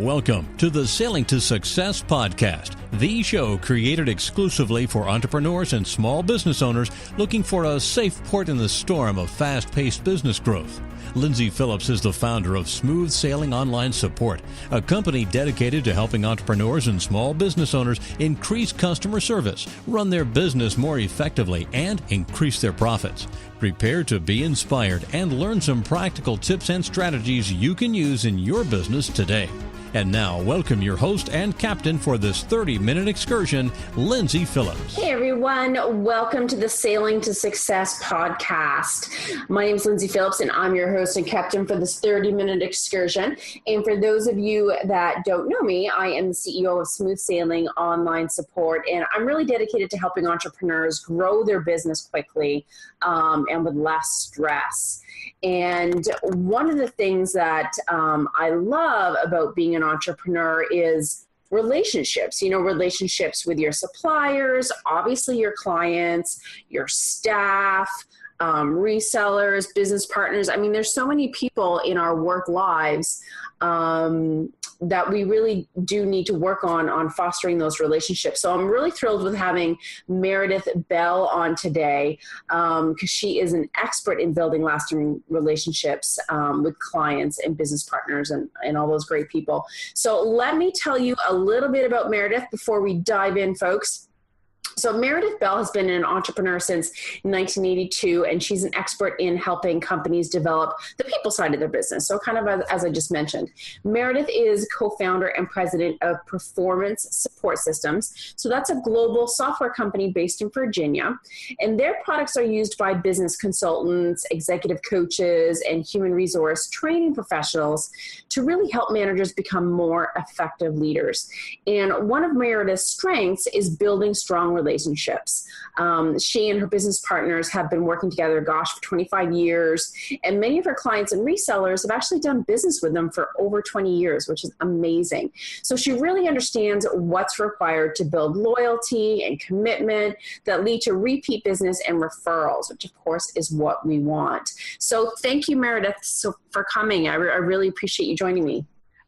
Welcome to the Sailing to Success podcast, the show created exclusively for entrepreneurs and small business owners looking for a safe port in the storm of fast-paced business growth. Lindsay Phillips is the founder of Smooth Sailing Online Support, a company dedicated to helping entrepreneurs and small business owners increase customer service, run their business more effectively, and increase their profits. Prepare to be inspired and learn some practical tips and strategies you can use in your business today. And now, welcome your host and captain for this 30-minute excursion, Lindsay Phillips. Hey, everyone. Welcome to the Sailing to Success podcast. My name is Lindsay Phillips, and I'm your host and captain for this 30-minute excursion. And for those of you that don't know me, I am the CEO of Smooth Sailing Online Support, and I'm really dedicated to helping entrepreneurs grow their business quickly and with less stress. And one of the things that I love about being an entrepreneur is relationships, relationships with your suppliers, obviously your clients, your staff, resellers, business partners. I mean, there's so many people in our work lives that we really do need to work on fostering those relationships. So I'm really thrilled with having Meredith Bell on today because she is an expert in building lasting relationships with clients and business partners and all those great people. So let me tell you a little bit about Meredith before we dive in, folks. So Meredith Bell has been an entrepreneur since 1982, and she's an expert in helping companies develop the people side of their business. So kind of as I just mentioned, Meredith is co-founder and president of Performance Support Systems. So that's a global software company based in Virginia, and their products are used by business consultants, executive coaches, and human resource training professionals to really help managers become more effective leaders. And one of Meredith's strengths is building strong relationships. She and her business partners have been working together, for 25 years. And many of her clients and resellers have actually done business with them for over 20 years, which is amazing. So she really understands what's required to build loyalty and commitment that lead to repeat business and referrals, which of course is what we want. So thank you, Meredith, for coming. I really appreciate you joining me.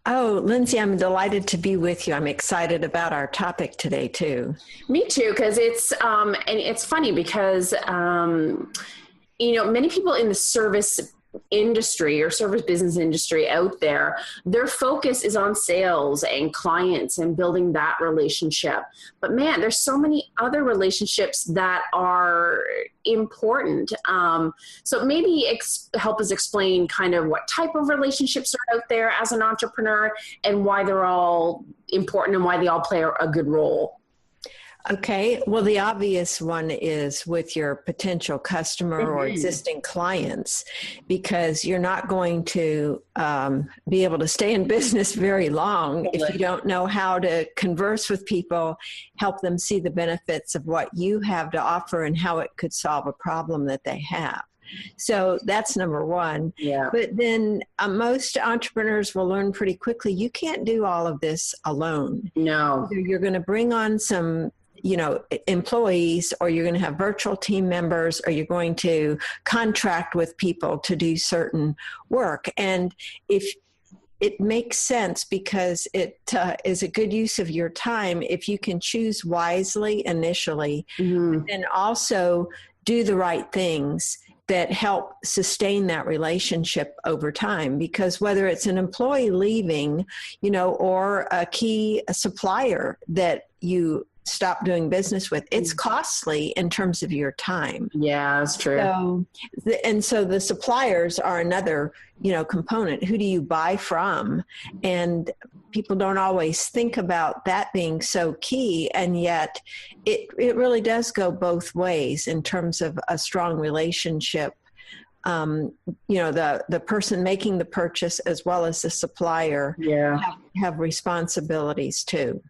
Oh, Lindsay, I'm delighted to be with you. I'm excited about our topic today, too. Me too, because and it's funny because, many people in the service industry or service business industry out there, their focus is on sales and clients and building that relationship. But man, there's so many other relationships that are important. So maybe help us explain kind of what type of relationships are out there as an entrepreneur and why they're all important and why they all play a good role. Okay. Well, the obvious one is with your potential customer or existing clients, because you're not going to be able to stay in business very long if you don't know how to converse with people, help them see the benefits of what you have to offer and how it could solve a problem that they have. So that's number one. Yeah. But then most entrepreneurs will learn pretty quickly, you can't do all of this alone. No. Either you're going to bring on some employees, or you're going to have virtual team members, or you're going to contract with people to do certain work. And if it makes sense, because it is a good use of your time, if you can choose wisely initially, and also do the right things that help sustain that relationship over time. Because whether it's an employee leaving, or a key supplier that you stop doing business with, it's costly in terms of your time. Yeah, that's true. So the suppliers are another, component. Who do you buy from? And people don't always think about that being so key. And yet it really does go both ways in terms of a strong relationship. The person making the purchase as well as the supplier have responsibilities too.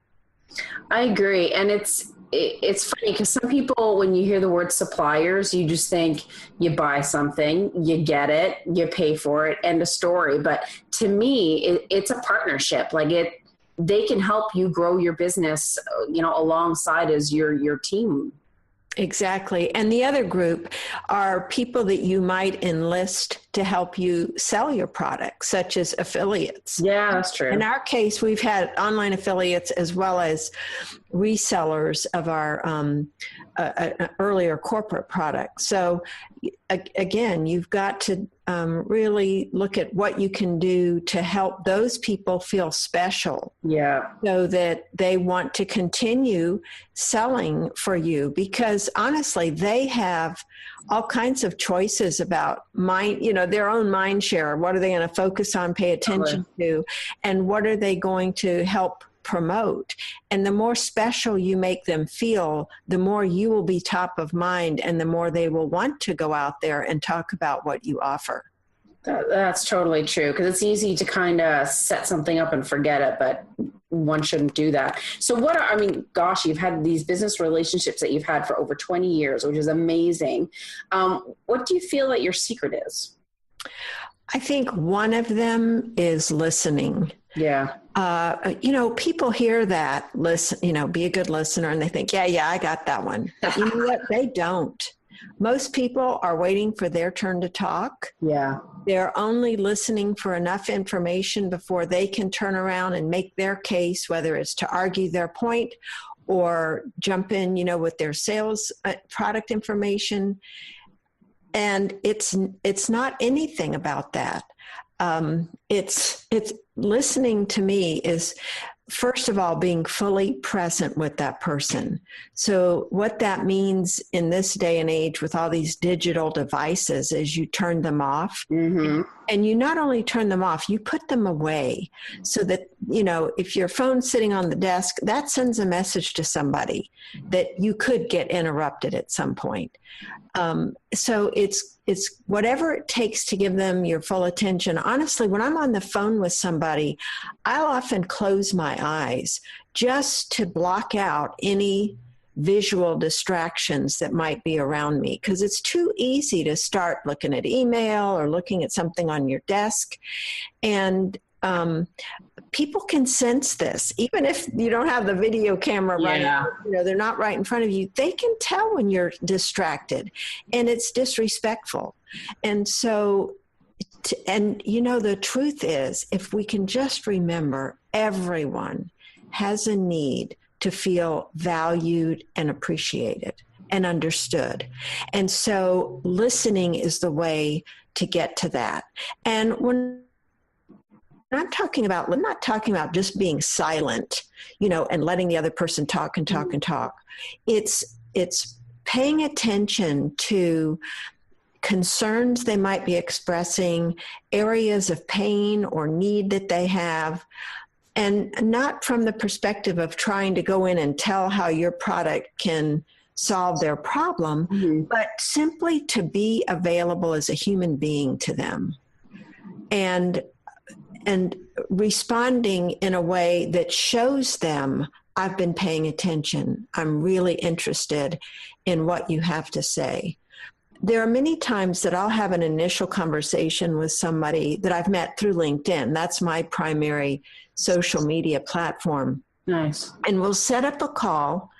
I agree. And it's funny because some people, when you hear the word suppliers, you just think you buy something, you get it, you pay for it, end of story. But to me, it's a partnership. They can help you grow your business, alongside as your team. Exactly. And the other group are people that you might enlist to help you sell your products, such as affiliates. Yeah, that's true. In our case, we've had online affiliates as well as resellers of our earlier corporate products. So again, you've got to really look at what you can do to help those people feel special. Yeah. So that they want to continue selling for you, because honestly, they have all kinds of choices about their own mind share. What are they going to focus on, pay attention to, and what are they going to help promote? And the more special you make them feel, the more you will be top of mind, and the more they will want to go out there and talk about what you offer. That's totally true, because it's easy to kind of set something up and forget it, but one shouldn't do that. So you've had these business relationships that you've had for over 20 years, which is amazing. What do you feel that your secret is? I think one of them is listening. Yeah. People hear that, listen, be a good listener, and they think, yeah, I got that one. But you know what? They don't. Most people are waiting for their turn to talk. Yeah. They're only listening for enough information before they can turn around and make their case, whether it's to argue their point or jump in, with their sales product information. And it's not anything about that. It's listening to me is, first of all, being fully present with that person. So what that means in this day and age with all these digital devices is you turn them off. Mm-hmm. And you not only turn them off, you put them away so that, if your phone's sitting on the desk, that sends a message to somebody that you could get interrupted at some point. So it's whatever it takes to give them your full attention. Honestly, when I'm on the phone with somebody, I'll often close my eyes just to block out any visual distractions that might be around me, because it's too easy to start looking at email or looking at something on your desk. And people can sense this, even if you don't have the video camera right, they're not right in front of you. They can tell when you're distracted, and it's disrespectful. And so, the truth is, if we can just remember, everyone has a need to feel valued and appreciated and understood. And so listening is the way to get to that. And when I'm not talking about just being silent, and letting the other person talk and talk and talk. It's paying attention to concerns they might be expressing, areas of pain or need that they have, and not from the perspective of trying to go in and tell how your product can solve their problem, but simply to be available as a human being to them. And responding in a way that shows them, I've been paying attention. I'm really interested in what you have to say. There are many times that I'll have an initial conversation with somebody that I've met through LinkedIn. That's my primary social media platform. Nice. And we'll set up a call,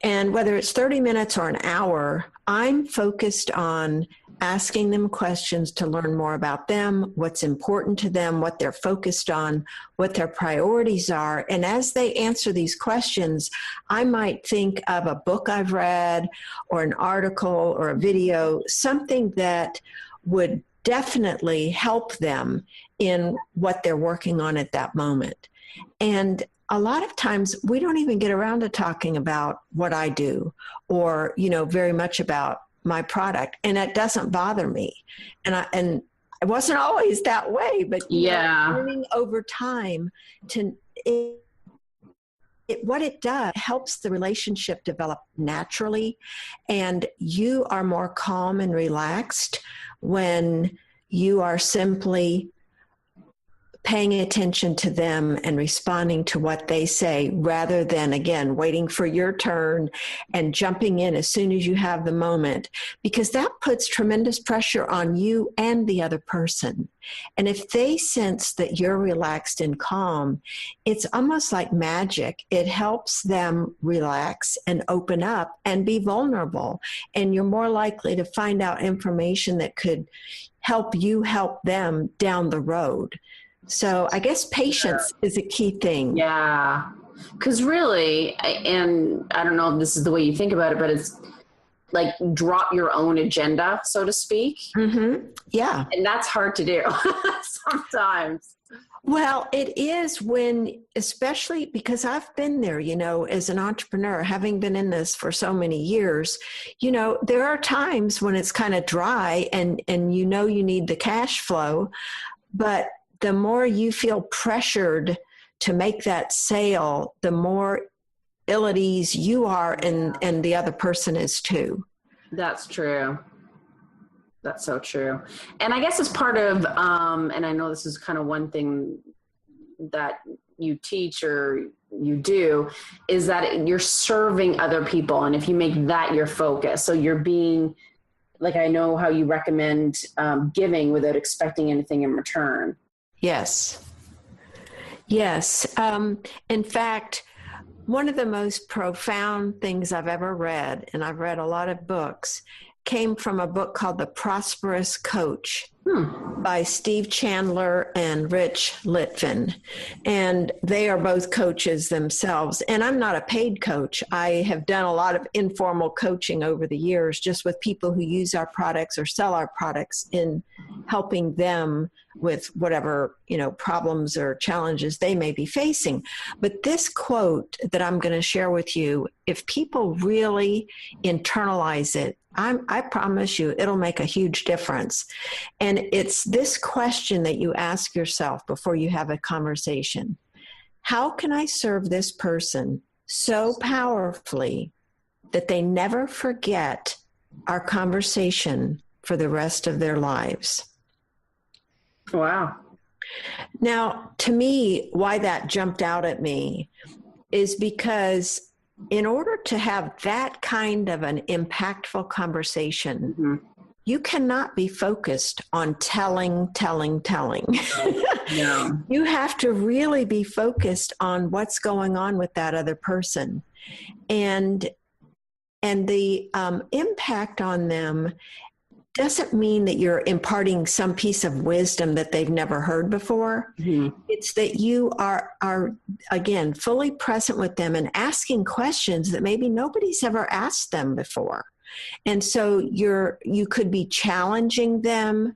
and whether it's 30 minutes or an hour, I'm focused on asking them questions to learn more about them, what's important to them, what they're focused on, what their priorities are. And as they answer these questions, I might think of a book I've read or an article or a video, something that would definitely help them in what they're working on at that moment. And a lot of times we don't even get around to talking about what I do or, very much about my product, and it doesn't bother me. And it wasn't always that way, but learning over time what it does helps the relationship develop naturally, and you are more calm and relaxed when you are simply paying attention to them and responding to what they say rather than, again, waiting for your turn and jumping in as soon as you have the moment, because that puts tremendous pressure on you and the other person. And if they sense that you're relaxed and calm, it's almost like magic. It helps them relax and open up and be vulnerable. And you're more likely to find out information that could help you help them down the road. So I guess patience is a key thing. Yeah. Because really, and I don't know if this is the way you think about it, but it's like drop your own agenda, so to speak. Mm-hmm. Yeah. And that's hard to do sometimes. Well, it is when, especially because I've been there, as an entrepreneur, having been in this for so many years, there are times when it's kind of dry and you need the cash flow, but the more you feel pressured to make that sale, the more ill at ease you are and the other person is too. That's true. That's so true. And I guess as part of, and I know this is kind of one thing that you teach or you do, is that you're serving other people. And if you make that your focus, so you're being, like, I know how you recommend giving without expecting anything in return. Yes. In fact, one of the most profound things I've ever read, and I've read a lot of books, came from a book called The Prosperous Coach by Steve Chandler and Rich Litvin. And they are both coaches themselves. And I'm not a paid coach. I have done a lot of informal coaching over the years, just with people who use our products or sell our products, in helping them with whatever, problems or challenges they may be facing. But this quote that I'm going to share with you, if people really internalize it, I promise you it'll make a huge difference. And it's this question that you ask yourself before you have a conversation. How can I serve this person so powerfully that they never forget our conversation for the rest of their lives? Wow. Now, to me, why that jumped out at me is because in order to have that kind of an impactful conversation, you cannot be focused on telling. No. You have to really be focused on what's going on with that other person. And the impact on them doesn't mean that you're imparting some piece of wisdom that they've never heard before. Mm-hmm. It's that you are again, fully present with them and asking questions that maybe nobody's ever asked them before. And so you could be challenging them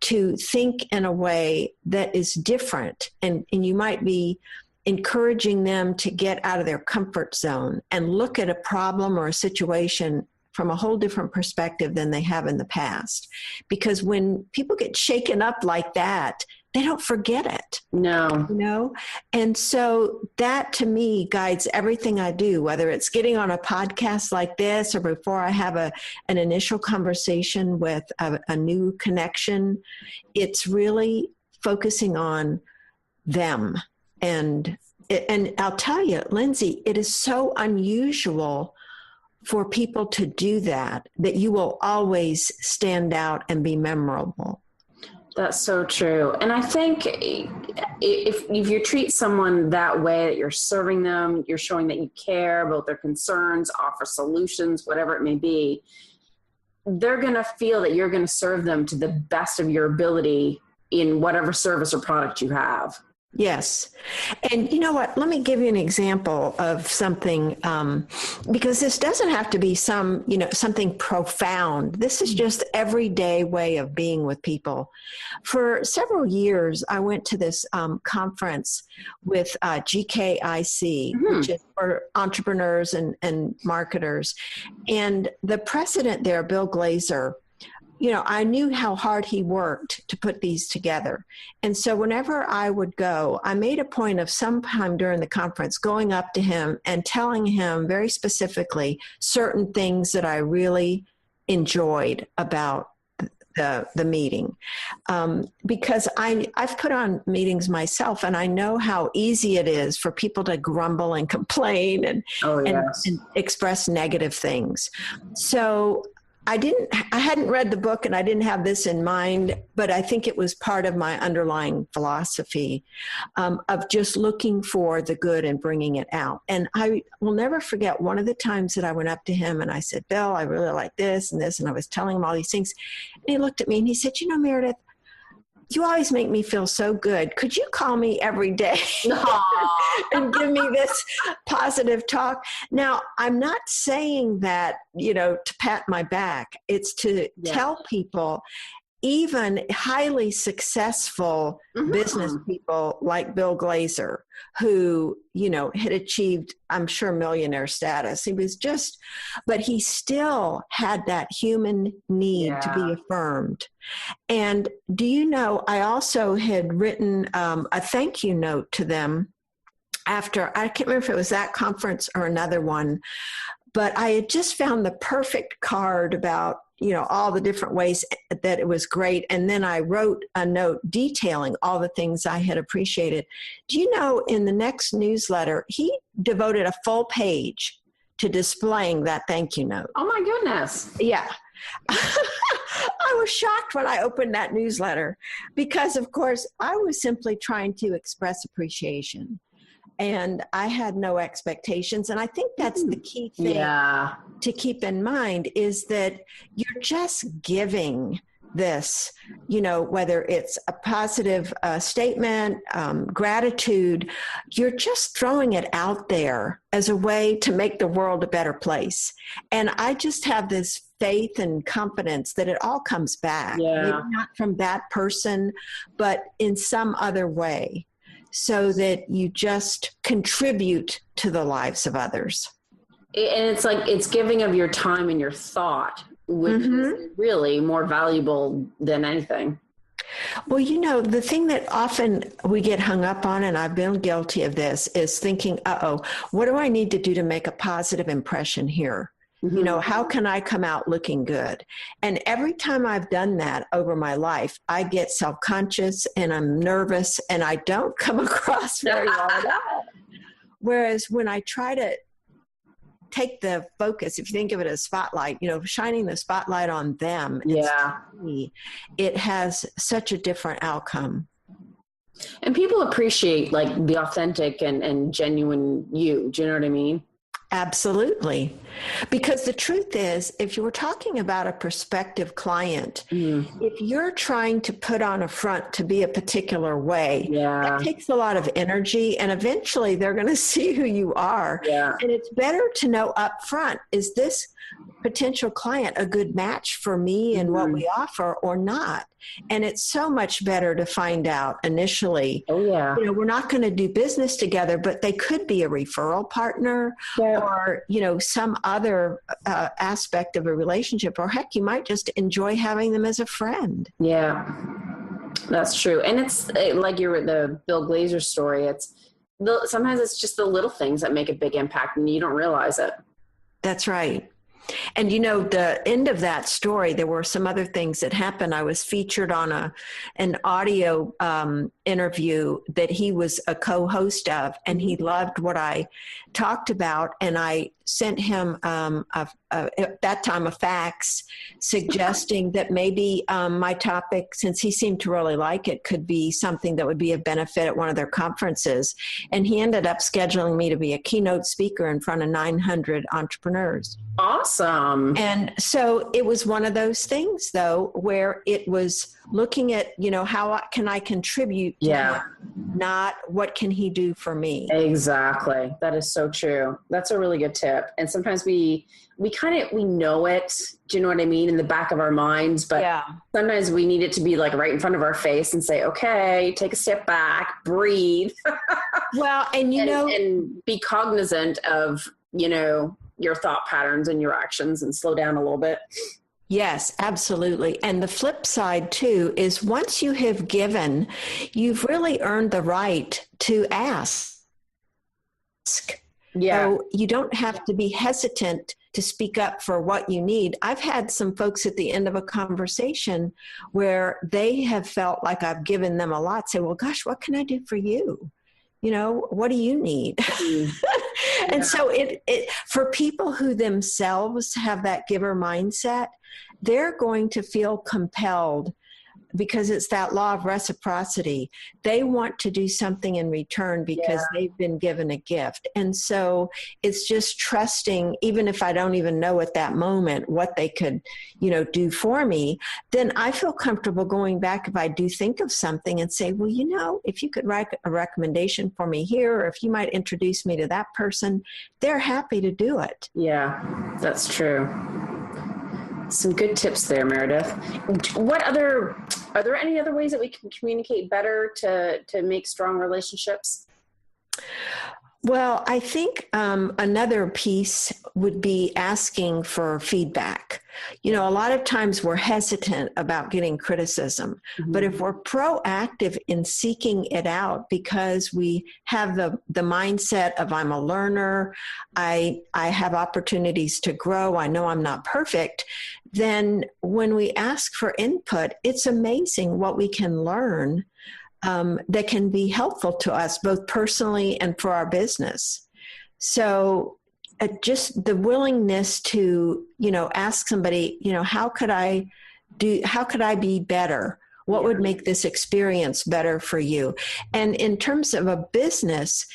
to think in a way that is different. And you might be encouraging them to get out of their comfort zone and look at a problem or a situation from a whole different perspective than they have in the past. Because when people get shaken up like that, they don't forget it. No. And so that to me guides everything I do, whether it's getting on a podcast like this or before I have an initial conversation with a new connection. It's really focusing on them. And I'll tell you, Lindsay, it is so unusual for people to do that you will always stand out and be memorable. That's so true. And I think if you treat someone that way, that you're serving them, you're showing that you care about their concerns, offer solutions, whatever it may be, they're going to feel that you're going to serve them to the best of your ability in whatever service or product you have. Yes. And you know what? Let me give you an example of something, because this doesn't have to be something profound. This is just everyday way of being with people. For several years, I went to this conference with GKIC, which is for entrepreneurs and marketers. And the president there, Bill Glazer, I knew how hard he worked to put these together. And so whenever I would go, I made a point of sometime during the conference going up to him and telling him very specifically certain things that I really enjoyed about the meeting, because I've put on meetings myself, and I know how easy it is for people to grumble and complain and express negative things. So I hadn't read the book, and I didn't have this in mind, but I think it was part of my underlying philosophy of just looking for the good and bringing it out. And I will never forget one of the times that I went up to him and I said, Bill, I really like this and this. And I was telling him all these things. And he looked at me and he said, Meredith, you always make me feel so good. Could you call me every day and give me this positive talk? Now, I'm not saying that, to pat my back. It's to tell people, even highly successful business people like Bill Glazer, who, had achieved, I'm sure, millionaire status. But he still had that human need to be affirmed. And do you know, I also had written a thank you note to them after, I can't remember if it was that conference or another one, but I had just found the perfect card about all the different ways that it was great. And then I wrote a note detailing all the things I had appreciated. Do you know, in the next newsletter, he devoted a full page to displaying that thank you note. Oh my goodness. Yeah. I was shocked when I opened that newsletter because, of course, I was simply trying to express appreciation. And I had no expectations. And I think that's the key thing to keep in mind, is that you're just giving this, whether it's a positive statement, gratitude, you're just throwing it out there as a way to make the world a better place. And I just have this faith and confidence that it all comes back, maybe not from that person, but in some other way, so that you just contribute to the lives of others. And it's like, it's giving of your time and your thought, which is really more valuable than anything. Well, the thing that often we get hung up on, and I've been guilty of this, is thinking, what do I need to do to make a positive impression here? How can I come out looking good? And every time I've done that over my life, I get self-conscious and I'm nervous and I don't come across very well at all. Whereas when I try to take the focus, if you think of it as spotlight, shining the spotlight on them, it has such a different outcome. And people appreciate like the authentic and genuine you. Do you know what I mean? Absolutely. Because the truth is, if you were talking about a prospective client, if you're trying to put on a front to be a particular way, that takes a lot of energy, and eventually they're going to see who you are. And it's better to know up front, is this potential client a good match for me and what we offer or not? And it's so much better to find out initially. We're not going to do business together, but they could be a referral partner or, some other aspect of a relationship, or heck, you might just enjoy having them as a friend. Yeah, that's true. And it's like the Bill Glazer story. Sometimes it's just the little things that make a big impact and you don't realize it. That's right. And the end of that story, there were some other things that happened. I was featured on an audio interview that he was a co-host of, and he loved what I talked about. And I sent him at that time a fax suggesting that maybe my topic, since he seemed to really like it, could be something that would be of benefit at one of their conferences. And he ended up scheduling me to be a keynote speaker in front of 900 entrepreneurs. Awesome. And so it was one of those things, though, where it was looking at, how can I contribute to him, not what can he do for me? Exactly. That is so true. That's a really good tip. And sometimes we know it, do you know what I mean, in the back of our minds, but sometimes we need it to be like right in front of our face and say, okay, take a step back, breathe. Well, and and be cognizant of, your thought patterns and your actions, and slow down a little bit. Yes, absolutely. And the flip side too is, once you have given, you've really earned the right to ask. So you don't have to be hesitant to speak up for what you need. I've had some folks at the end of a conversation where they have felt like I've given them a lot, say, well, gosh, what can I do for you? You know, what do you need? And so it for people who themselves have that giver mindset, they're going to feel compelled, because it's that law of reciprocity. They want to do something in return because they've been given a gift. And so it's just trusting, even if I don't even know at that moment what they could, you know, do for me, then I feel comfortable going back if I do think of something and say, well, you know, if you could write a recommendation for me here, or if you might introduce me to that person, they're happy to do it. Yeah, that's true. Some good tips there, Meredith. Are there any other ways that we can communicate better to make strong relationships? Well, I think another piece would be asking for feedback. You know, a lot of times we're hesitant about getting criticism, but if we're proactive in seeking it out because we have the mindset of I'm a learner, I have opportunities to grow, I know I'm not perfect, then when we ask for input, it's amazing what we can learn that can be helpful to us both personally and for our business. So just the willingness to, you know, ask somebody, you know, how could I be better? What would make this experience better for you? And in terms of a business,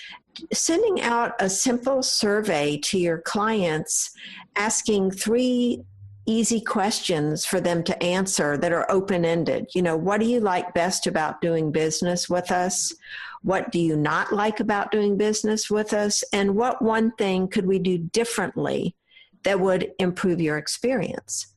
sending out a simple survey to your clients, asking 3 easy questions for them to answer that are open-ended. You know, what do you like best about doing business with us? What do you not like about doing business with us? And what one thing could we do differently that would improve your experience?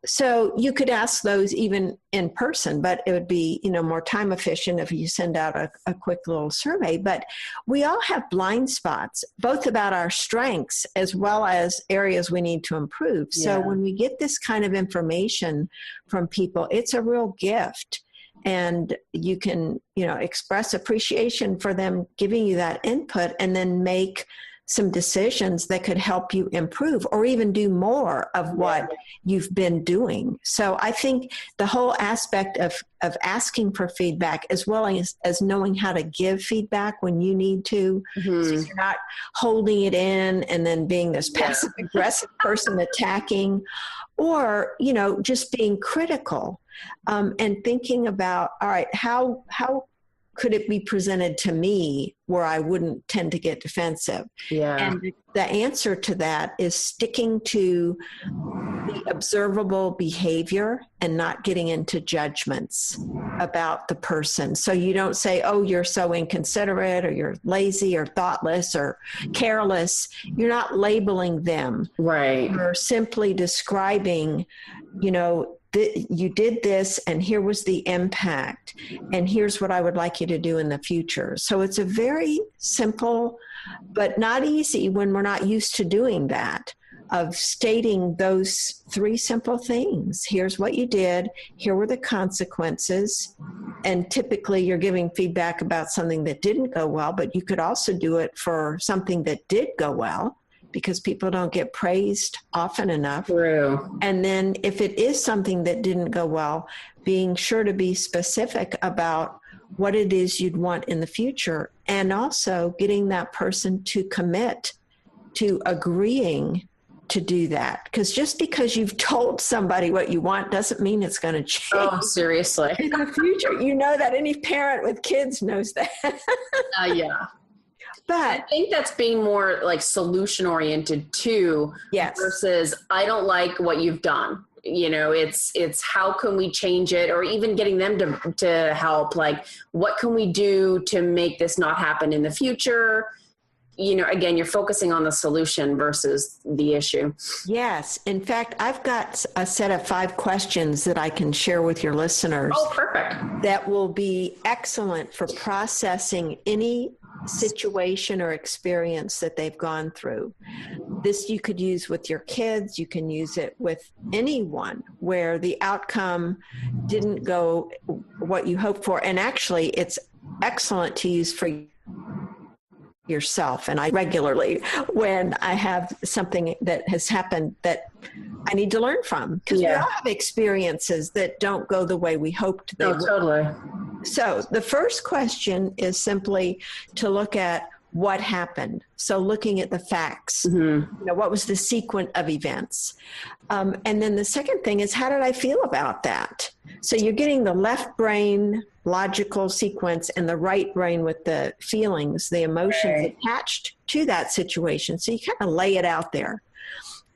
So you could ask those even in person, but it would be, you know, more time efficient if you send out a quick little survey. But we all have blind spots, both about our strengths as well as areas we need to improve. So when we get this kind of information from people, it's a real gift. And you can, you know, express appreciation for them giving you that input and then make some decisions that could help you improve or even do more of what you've been doing. So I think the whole aspect of asking for feedback, as well as knowing how to give feedback when you need to, so you're not holding it in and then being this passive aggressive person attacking, or, you know, just being critical and thinking about, all right, how could it be presented to me where I wouldn't tend to get defensive? And the answer to that is sticking to the observable behavior and not getting into judgments about the person. So you don't say, oh, you're so inconsiderate, or you're lazy or thoughtless or careless. You're not labeling them. Right. You're simply describing, you know, you did this and here was the impact and here's what I would like you to do in the future. So it's a very simple, but not easy when we're not used to doing that, of stating those 3 simple things. Here's what you did. Here were the consequences. And typically you're giving feedback about something that didn't go well, but you could also do it for something that did go well, because people don't get praised often enough. True. And then if it is something that didn't go well, being sure to be specific about what it is you'd want in the future, and also getting that person to commit to agreeing to do that. Because just because you've told somebody what you want doesn't mean it's going to change. Oh, seriously. In the future, you know that. Any parent with kids knows that. Yeah. But I think that's being more like solution oriented too, versus I don't like what you've done. You know, it's how can we change it, or even getting them to help. Like, what can we do to make this not happen in the future? You know, again, you're focusing on the solution versus the issue. Yes. In fact, I've got a set of 5 questions that I can share with your listeners. Oh, perfect. That will be excellent for processing any situation or experience that they've gone through. This you could use with your kids. You can use it with anyone where the outcome didn't go what you hoped for. And actually, it's excellent to use for yourself. And I regularly, when I have something that has happened that I need to learn from, because we all have experiences that don't go the way we hoped they would. Totally. So the first question is simply to look at what happened. So looking at the facts, what was the sequence of events? And then the second thing is, how did I feel about that? So you're getting the left brain logical sequence and the right brain with the feelings, the emotions attached to that situation. So you kind of lay it out there.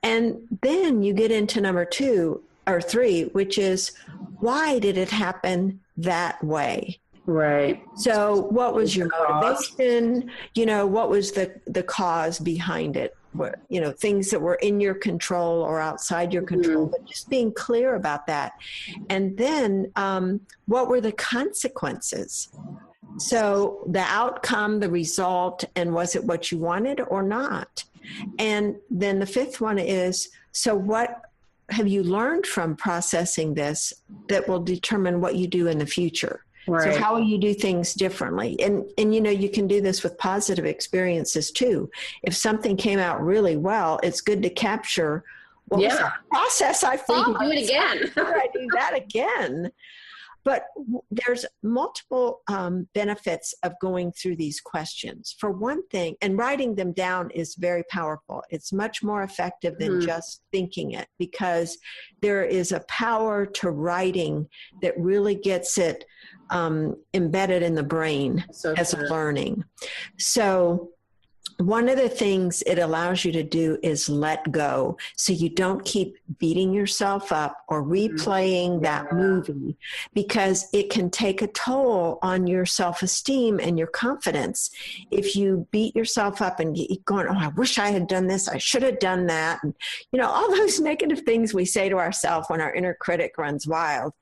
And then you get into number 2 or 3, which is, why did it happen that way? Right. So what was your motivation? What was the cause behind it? What, things that were in your control or outside your control, but just being clear about that. And then what were the consequences? So the outcome, the result, and was it what you wanted or not? And then the 5th one is, so what have you learned from processing this that will determine what you do in the future? Right. So how will you do things differently? And you can do this with positive experiences too. If something came out really well, it's good to capture what was the process I followed. So you can do it again. I do that again. But there's multiple benefits of going through these questions. For one thing, and writing them down is very powerful. It's much more effective than just thinking it, because there is a power to writing that really gets it embedded in the brain as a learning. So one of the things it allows you to do is let go, so you don't keep beating yourself up or replaying that movie, because it can take a toll on your self-esteem and your confidence. If you beat yourself up and keep going, oh, I wish I had done this, I should have done that, and all those negative things we say to ourselves when our inner critic runs wild.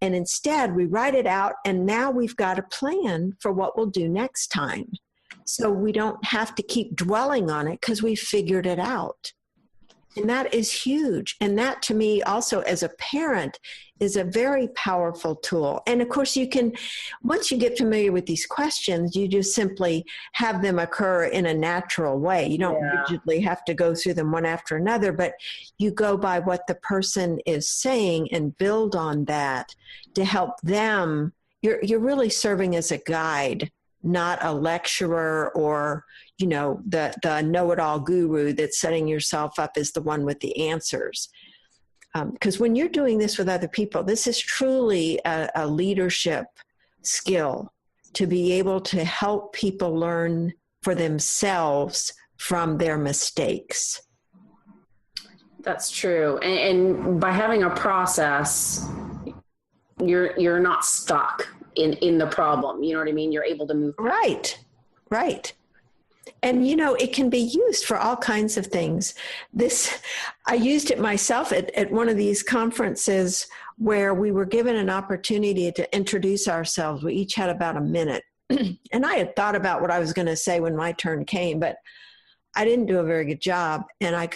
And instead, we write it out, and now we've got a plan for what we'll do next time. So we don't have to keep dwelling on it because we figured it out. And that is huge. And that, to me, also as a parent, is a very powerful tool. And of course, you can, once you get familiar with these questions, you just simply have them occur in a natural way. You don't rigidly have to go through them one after another, but you go by what the person is saying and build on that to help them. You're really serving as a guide, not a lecturer or, the know-it-all guru that's setting yourself up as the one with the answers. Because when you're doing this with other people, this is truly a leadership skill, to be able to help people learn for themselves from their mistakes. That's true. And by having a process, you're not stuck in the problem. You know what I mean? You're able to move. Right. And, it can be used for all kinds of things. I used it myself at one of these conferences where we were given an opportunity to introduce ourselves. We each had about a minute. And I had thought about what I was going to say when my turn came, but I didn't do a very good job. And I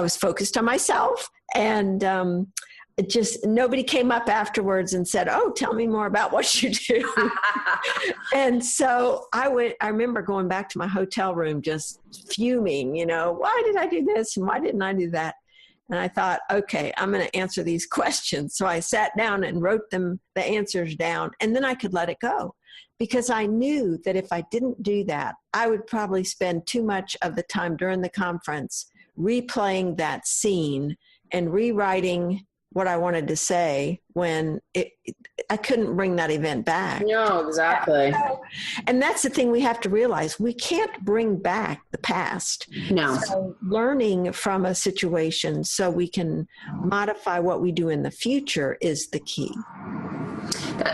was focused on myself, and nobody came up afterwards and said, oh, tell me more about what you do. And so I remember going back to my hotel room just fuming, why did I do this and why didn't I do that? And I thought, okay, I'm going to answer these questions. So I sat down and wrote the answers down, and then I could let it go, because I knew that if I didn't do that, I would probably spend too much of the time during the conference replaying that scene and rewriting what I wanted to say when I couldn't bring that event back. No, exactly. And that's the thing we have to realize. We can't bring back the past. No. So learning from a situation so we can modify what we do in the future is the key.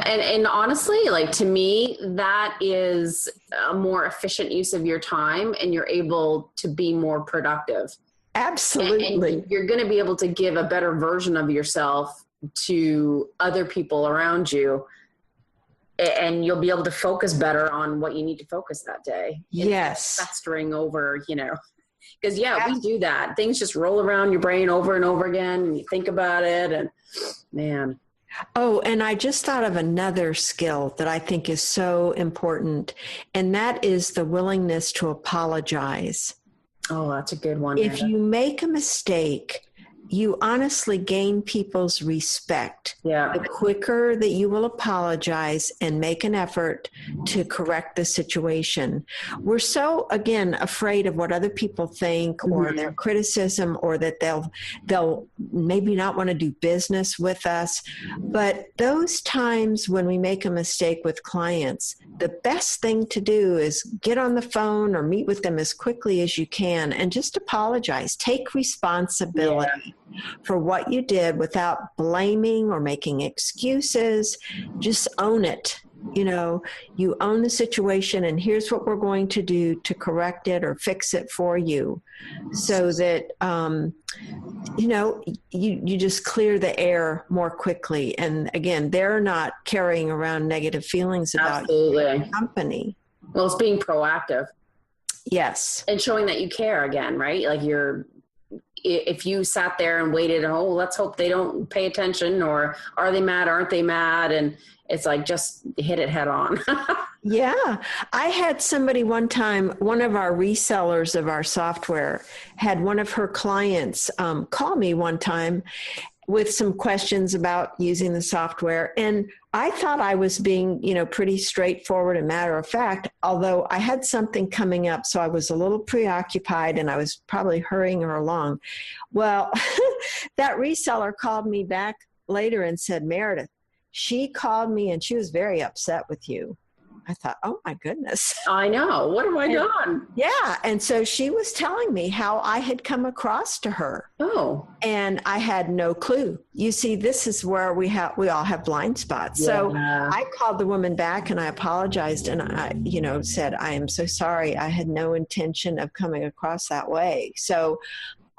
And honestly, to me, that is a more efficient use of your time, and you're able to be more productive. Absolutely. And you're going to be able to give a better version of yourself to other people around you, and you'll be able to focus better on what you need to focus that day. Yes. Festering over, because we do that. Things just roll around your brain over and over again, and you think about it, and man. Oh, and I just thought of another skill that I think is so important, and that is the willingness to apologize. Oh, that's a good one. If you make a mistake, you honestly gain people's respect. Yeah. The quicker that you will apologize and make an effort to correct the situation. We're so, again, afraid of what other people think or their criticism, or that they'll maybe not want to do business with us. But those times when we make a mistake with clients, the best thing to do is get on the phone or meet with them as quickly as you can and just apologize. Take responsibility for what you did without blaming or making excuses. Just own it. You know, you own the situation, and here's what we're going to do to correct it or fix it for you, so that you know, you just clear the air more quickly. And again, they're not carrying around negative feelings about your company. Well, it's being proactive. Yes. And showing that you care again, right? Like if you sat there and waited, oh, let's hope they don't pay attention, or are they mad? Aren't they mad? And it's like, just hit it head on. Yeah. I had somebody one time, one of our resellers of our software had one of her clients call me one time with some questions about using the software. And I thought I was being, you know, pretty straightforward and matter of fact, although I had something coming up. So I was a little preoccupied and I was probably hurrying her along. Well, that reseller called me back later and said, Meredith, she called me and she was very upset with you. I thought, oh my goodness. I know. What have I done? Yeah. And so she was telling me how I had come across to her. Oh. And I had no clue. You see, this is where we all have blind spots. Yeah. So I called the woman back and I apologized and I, you know, said, I am so sorry. I had no intention of coming across that way. So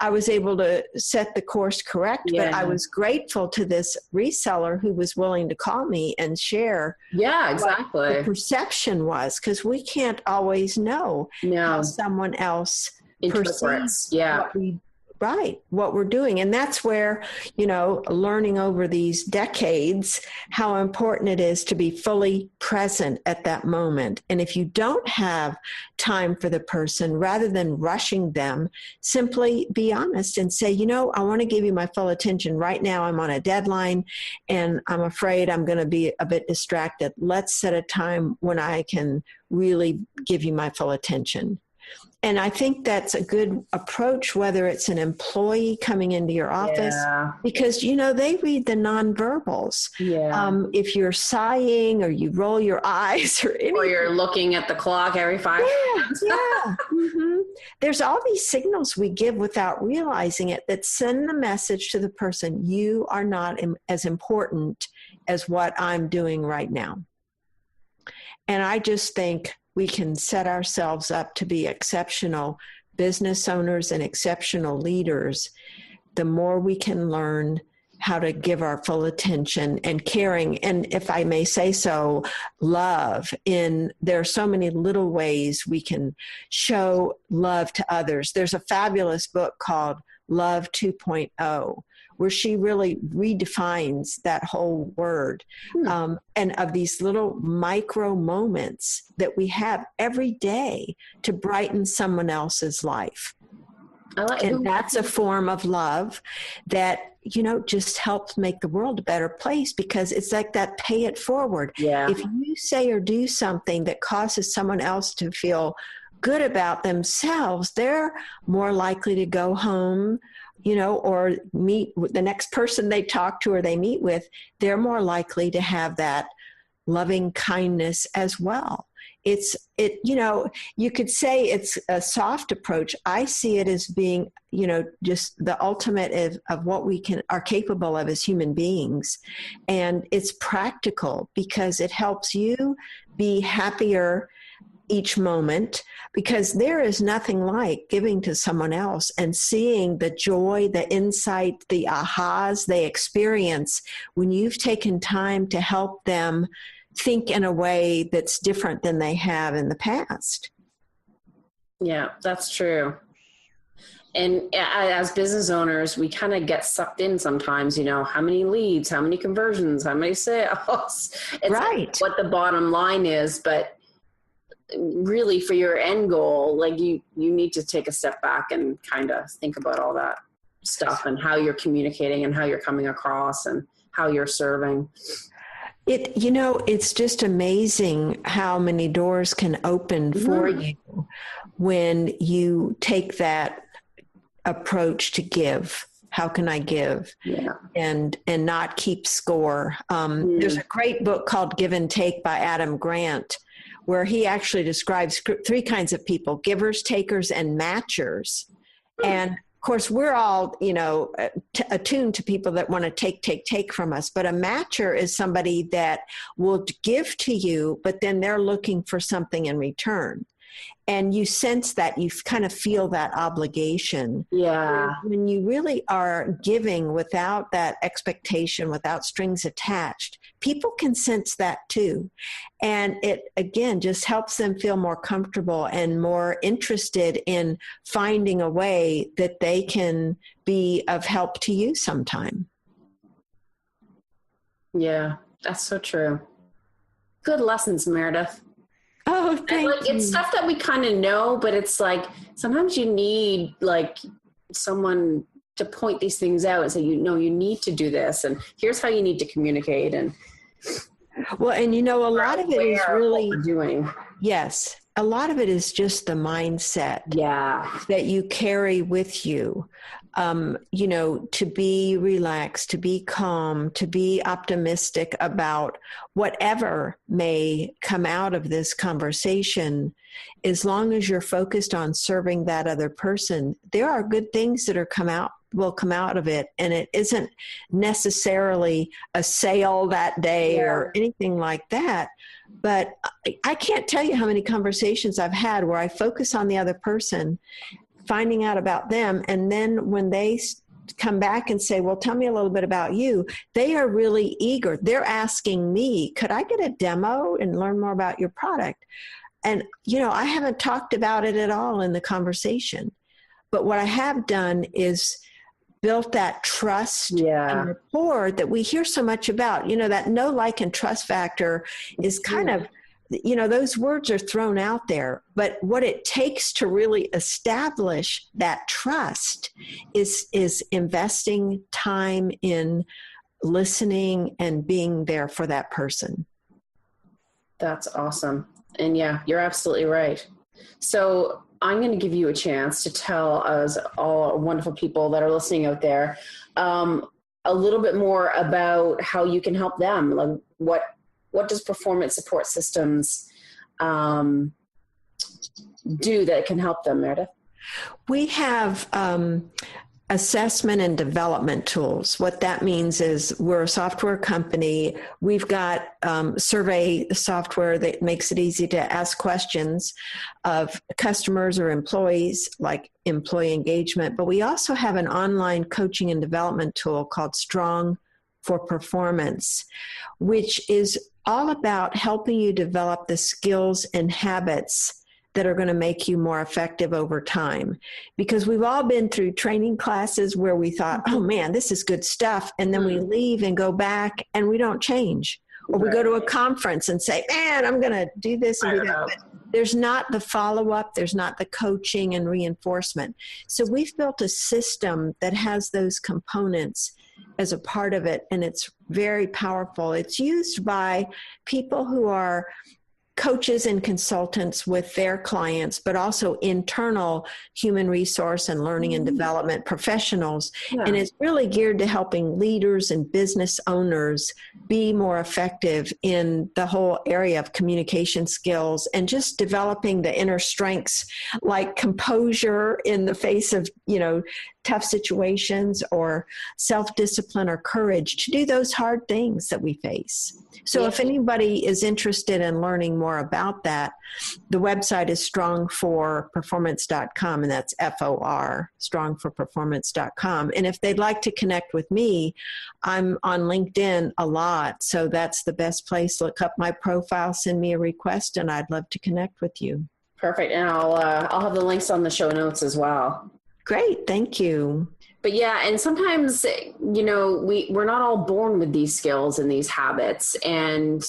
I was able to set the course correct, but I was grateful to this reseller who was willing to call me and share what the perception was, because we can't always know how someone else perceives what we're doing. And that's where, you know, learning over these decades, how important it is to be fully present at that moment. And if you don't have time for the person, rather than rushing them, simply be honest and say, you know, I want to give you my full attention right now. I'm on a deadline and I'm afraid I'm going to be a bit distracted. Let's set a time when I can really give you my full attention. And I think that's a good approach, whether it's an employee coming into your office, because, you know, they read the nonverbals. If you're sighing or you roll your eyes or anything. Or you're looking at the clock every 5 minutes. There's all these signals we give without realizing it that send the message to the person, you are not as important as what I'm doing right now. And I just think we can set ourselves up to be exceptional business owners and exceptional leaders the more we can learn how to give our full attention and caring, and if I may say so, love. There are so many little ways we can show love to others. There's a fabulous book called Love 2.0, where she really redefines that whole word, and of these little micro moments that we have every day to brighten someone else's life. And that's a form of love that, you know, just helps make the world a better place, because it's like that pay it forward. If you say or do something that causes someone else to feel good about themselves, they're more likely to go home, you know, or meet with the next person they talk to or they meet with. They're more likely to have that loving kindness as well. You know, you could say it's a soft approach. I see it as being, you know, just the ultimate of what we are capable of as human beings. And it's practical because it helps you be happier each moment, because there is nothing like giving to someone else and seeing the joy, the insight, the ahas they experience when you've taken time to help them think in a way that's different than they have in the past. Yeah, that's true. And as business owners, we kind of get sucked in sometimes, how many leads, how many conversions, how many sales. It's right. like what the bottom line is, but really for your end goal, like you need to take a step back and kind of think about all that stuff and how you're communicating and how you're coming across and how you're serving. It's just amazing how many doors can open for you when you take that approach to give. How can I give? Yeah. And not keep score. There's a great book called Give and Take by Adam Grant, where he actually describes 3 kinds of people: givers, takers, and matchers. And of course, we're all, attuned to people that want to take from us. But a matcher is somebody that will give to you, but then they're looking for something in return. And you sense that, you kind of feel that obligation. Yeah. When you really are giving without that expectation, without strings attached, people can sense that too. And it, again, just helps them feel more comfortable and more interested in finding a way that they can be of help to you sometime. Yeah, that's so true. Good lessons, Meredith. Oh, thank you. It's stuff that we kind of know, but it's like sometimes you need like someone to point these things out and say, you need to do this, and here's how you need to communicate. And well, and a lot of it is really what we're doing. Yes, a lot of it is just the mindset that you carry with you. To be relaxed, to be calm, to be optimistic about whatever may come out of this conversation. As long as you're focused on serving that other person, there are good things that will come out of it. And it isn't necessarily a sale that day or anything like that. But I can't tell you how many conversations I've had where I focus on the other person, finding out about them. And then when they come back and say, well, tell me a little bit about you, they are really eager. They're asking me, could I get a demo and learn more about your product? And, I haven't talked about it at all in the conversation. But what I have done is built that trust and rapport that we hear so much about. That know, like, and trust factor is kind of, those words are thrown out there, but what it takes to really establish that trust is investing time in listening and being there for that person. That's awesome. And you're absolutely right. So I'm going to give you a chance to tell us all wonderful people that are listening out there a little bit more about how you can help them. Like what does Performance Support Systems do that can help them, Meredith? We have assessment and development tools. What that means is we're a software company. We've got survey software that makes it easy to ask questions of customers or employees, like employee engagement. But we also have an online coaching and development tool called Strong for Performance, which is all about helping you develop the skills and habits that are going to make you more effective over time. Because we've all been through training classes where we thought, oh man, this is good stuff. And then we leave and go back and we don't change. Or we go to a conference and say, man, I'm going to do this and do that. But there's not the follow-up. There's not the coaching and reinforcement. So we've built a system that has those components as a part of it. And it's very powerful. It's used by people who are coaches and consultants with their clients, but also internal human resource and learning and development professionals. And it's really geared to helping leaders and business owners be more effective in the whole area of communication skills and just developing the inner strengths like composure in the face of, tough situations, or self-discipline or courage to do those hard things that we face. So if anybody is interested in learning more about that, the website is strongforperformance.com, and that's FOR, strongforperformance.com. And if they'd like to connect with me, I'm on LinkedIn a lot, so that's the best place. Look up my profile, send me a request, and I'd love to connect with you. Perfect. And I'll have the links on the show notes as well. Great. Thank you. But yeah, and sometimes, we're not all born with these skills and these habits. And,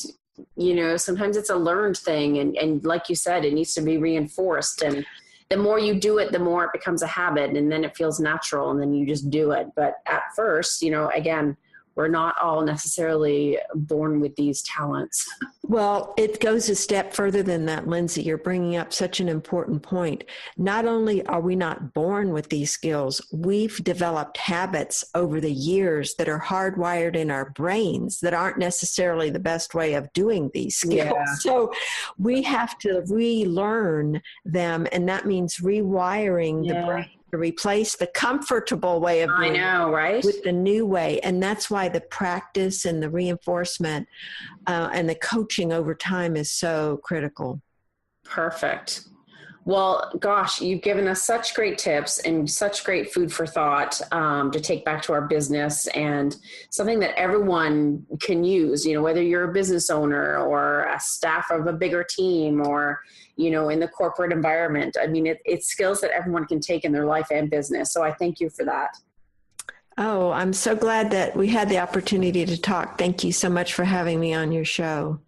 sometimes it's a learned thing. And like you said, it needs to be reinforced. And the more you do it, the more it becomes a habit, and then it feels natural, and then you just do it. But at first, again, we're not all necessarily born with these talents. Well, it goes a step further than that, Lindsay. You're bringing up such an important point. Not only are we not born with these skills, we've developed habits over the years that are hardwired in our brains that aren't necessarily the best way of doing these skills. Yeah. So we have to relearn them, and that means rewiring the brain to replace the comfortable way of doing right? with the new way. And that's why the practice and the reinforcement and the coaching over time is so critical. Perfect. Well, gosh, you've given us such great tips and such great food for thought to take back to our business, and something that everyone can use, whether you're a business owner or a staff of a bigger team or, in the corporate environment. I mean, it's skills that everyone can take in their life and business. So I thank you for that. Oh, I'm so glad that we had the opportunity to talk. Thank you so much for having me on your show.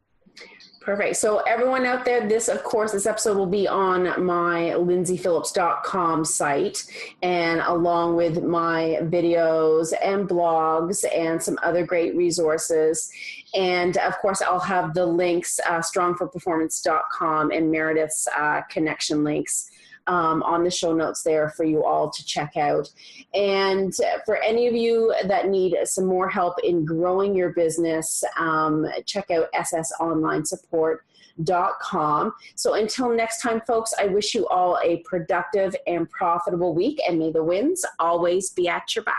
Perfect. So everyone out there, this episode will be on my lindsayphillips.com site, and along with my videos and blogs and some other great resources. And of course, I'll have the links, strongforperformance.com and Meredith's connection links on the show notes there for you all to check out. And for any of you that need some more help in growing your business, check out ssonlinesupport.com. So until next time, folks, I wish you all a productive and profitable week, and may the winds always be at your back.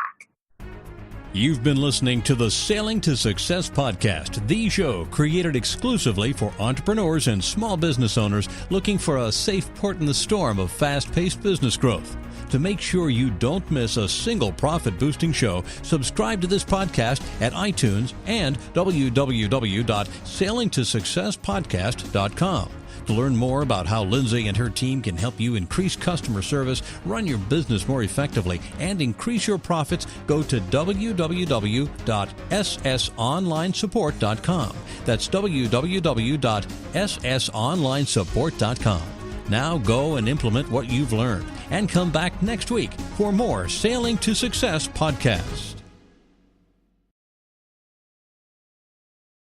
You've been listening to the Sailing to Success podcast, the show created exclusively for entrepreneurs and small business owners looking for a safe port in the storm of fast-paced business growth. To make sure you don't miss a single profit-boosting show, subscribe to this podcast at iTunes and www.sailingtosuccesspodcast.com. To learn more about how Lindsay and her team can help you increase customer service, run your business more effectively, and increase your profits, go to www.ssonlinesupport.com. That's www.ssonlinesupport.com. Now go and implement what you've learned, and come back next week for more Sailing to Success podcasts.